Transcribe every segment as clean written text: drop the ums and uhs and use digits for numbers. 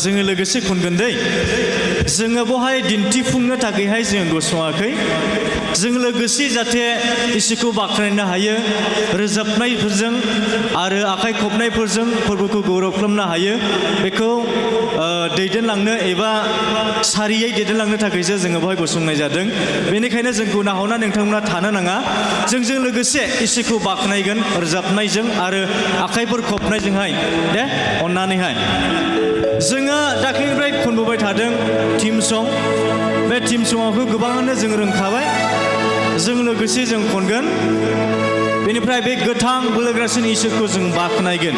जोङो लोगोसे खनगोन दै जोङो बहाय दिन्थिफुंनो थाखायहाय जों गसङाखै जों लोगोसे जाहाथे इसोरखौ बाख्नायनो हायो रोजाबनायफोरजों आरो आखाइ खबनायफोरजों फोरबोखौ गौरव खालामनो हायो बेखौ दैदेनलांनो एबा सारियै दैदेनलांनो थाखायसो जोङो बहाय गसंनाय जादों बेनिखायनो जोंखौ नाहरना नोंथांमोना थानो नाङा जोंजों लोगोसे इसोरखौ बाख्नायगोन रोजाबनायजों आरो आखाइफोर खबनायजोंहाय दे अननानैहाय जोङो दाख्लैनिफ्राय खनबोबाय थादों टीम सं बे टीम सङावखौ गोबाङानो जों रोंखाबाय जों लोगोसे जों खनगोन बेनिफ्राय बे गोथां बोलोग्रासिन इसोरखौ जों बाख्नायगोन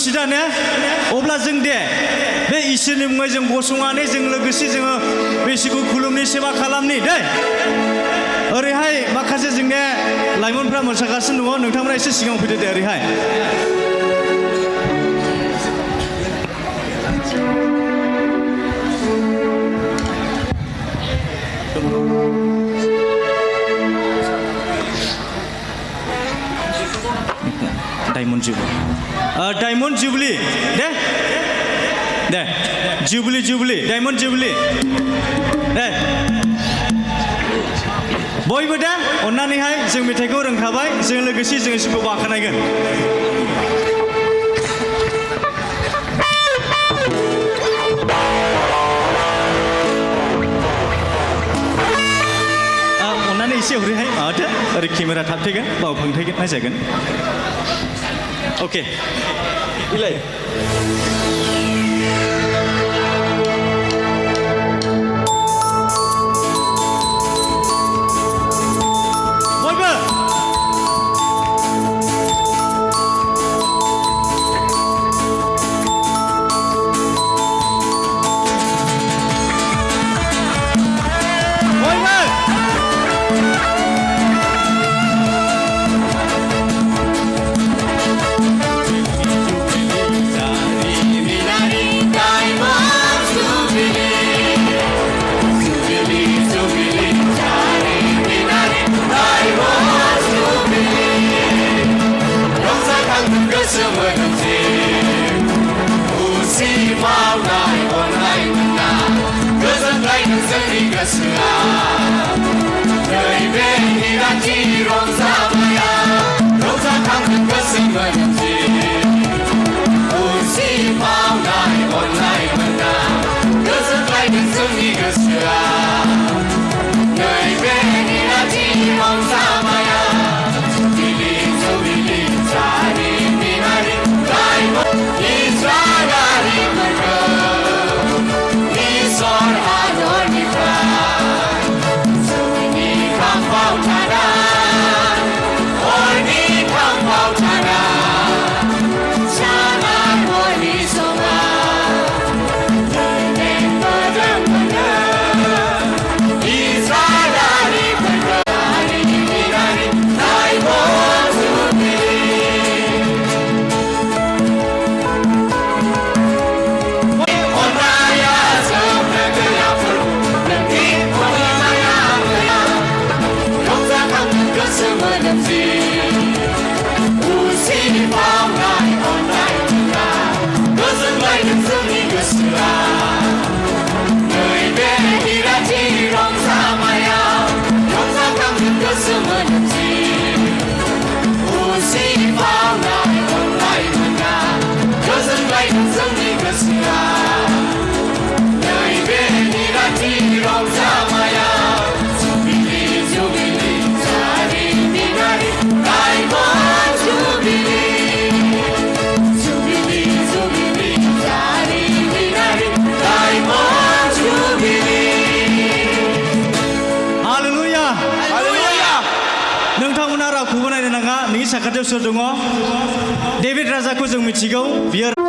खुसि दा ने अब्ला जों दे बे इसोरनि मुङै जों गसंनानै जों लोगोसे जोङो बे इसोरखौ खुलुमनि सेबा खालामनि दे ओरैहाय माखासे जोंने लाइमोनफ्रा मोसागासिनो दङ नोंथांमोना एसे सिगाङाव फैदो दे ओरैहाय डायमंड जुबली दे दे जुबली डायमंड जुबली दे बयबो दा अन्नानैहाय जों मेथाइखौ रोंखाबाय जों लोगोसे जों इसोरखौ बाख्नायगोन अन्नानै एसे हरैहाय माबादो ओरै केमेरा थाबथेगोन बाव फांथेगोन नायजागोन ओके बिलाय साखाथियाव सोर दङ डेभिड राजाखौ जों मिथिगौ बियो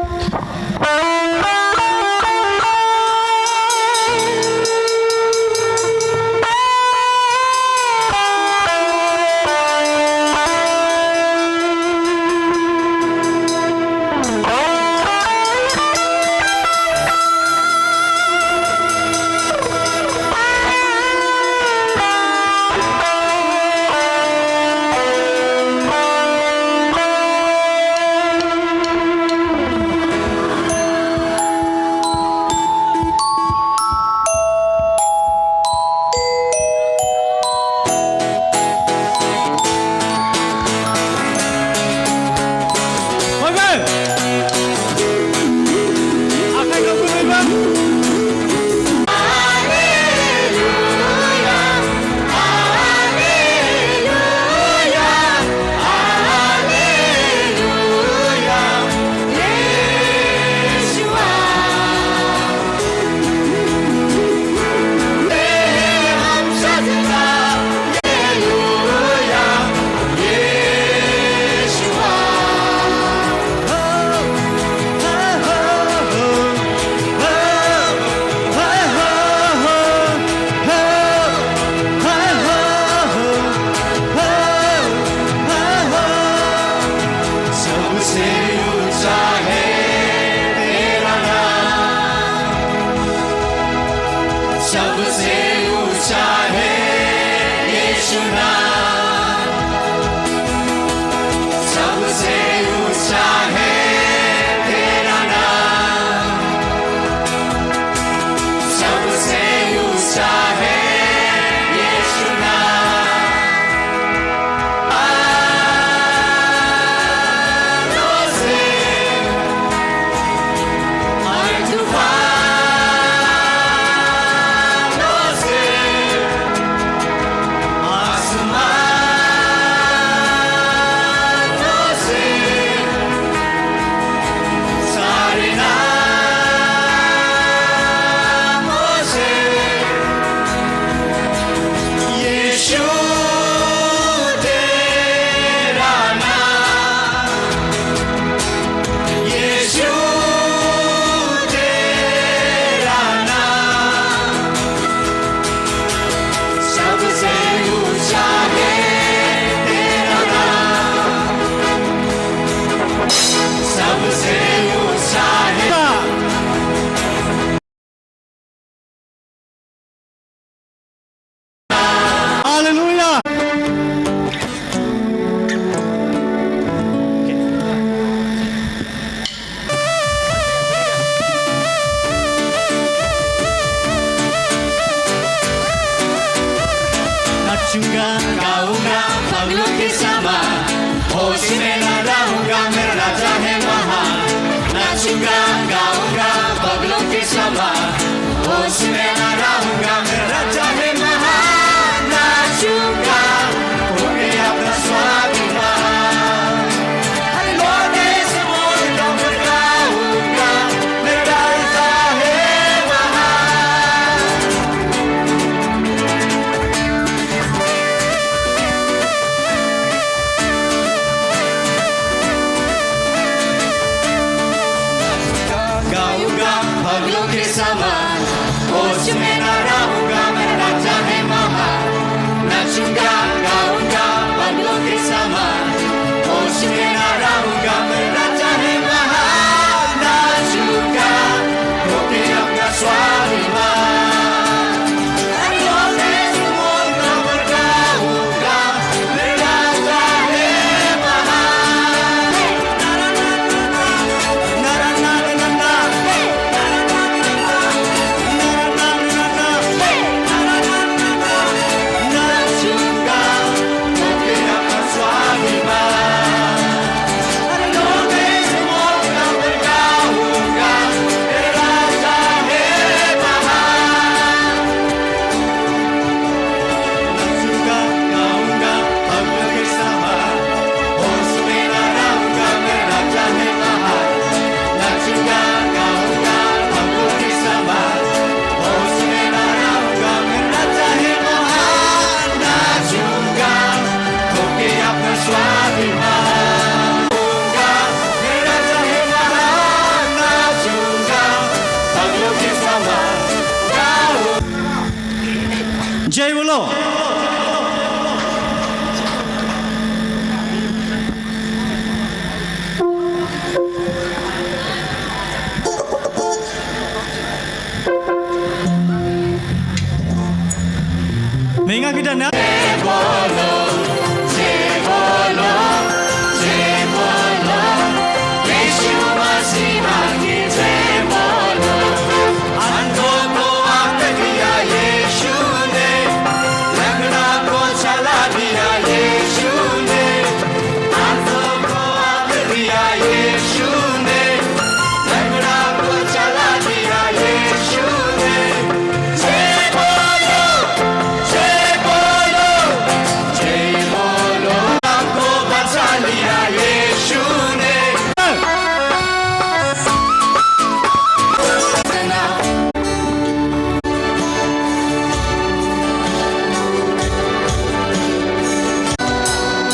Nachunga gaunga baglong kisama Osmena raunga meraja he maha Nachunga Koke apna swami maha Lode semua dong bergaunga Meraja he maha Gaunga baglong kisama Osmena raunga meraja he maha Nachunga gaunga baglong kisama Osmena raunga meraja he maha Nachunga koke apna swami maha Lode semua dong bergaunga Meraja he maha Nachunga koke apna swami maha Lode semua dong bergaunga Meraja he maha Nachunga gaunga baglong kisama Osmena raunga meraja he maha Nachunga gaunga baglong kisama Osmena raunga meraja he maha Nachunga koke apna swami maha Meraja he maha Nachunga baglong kisama जय बोलो Menga kita nak Bolo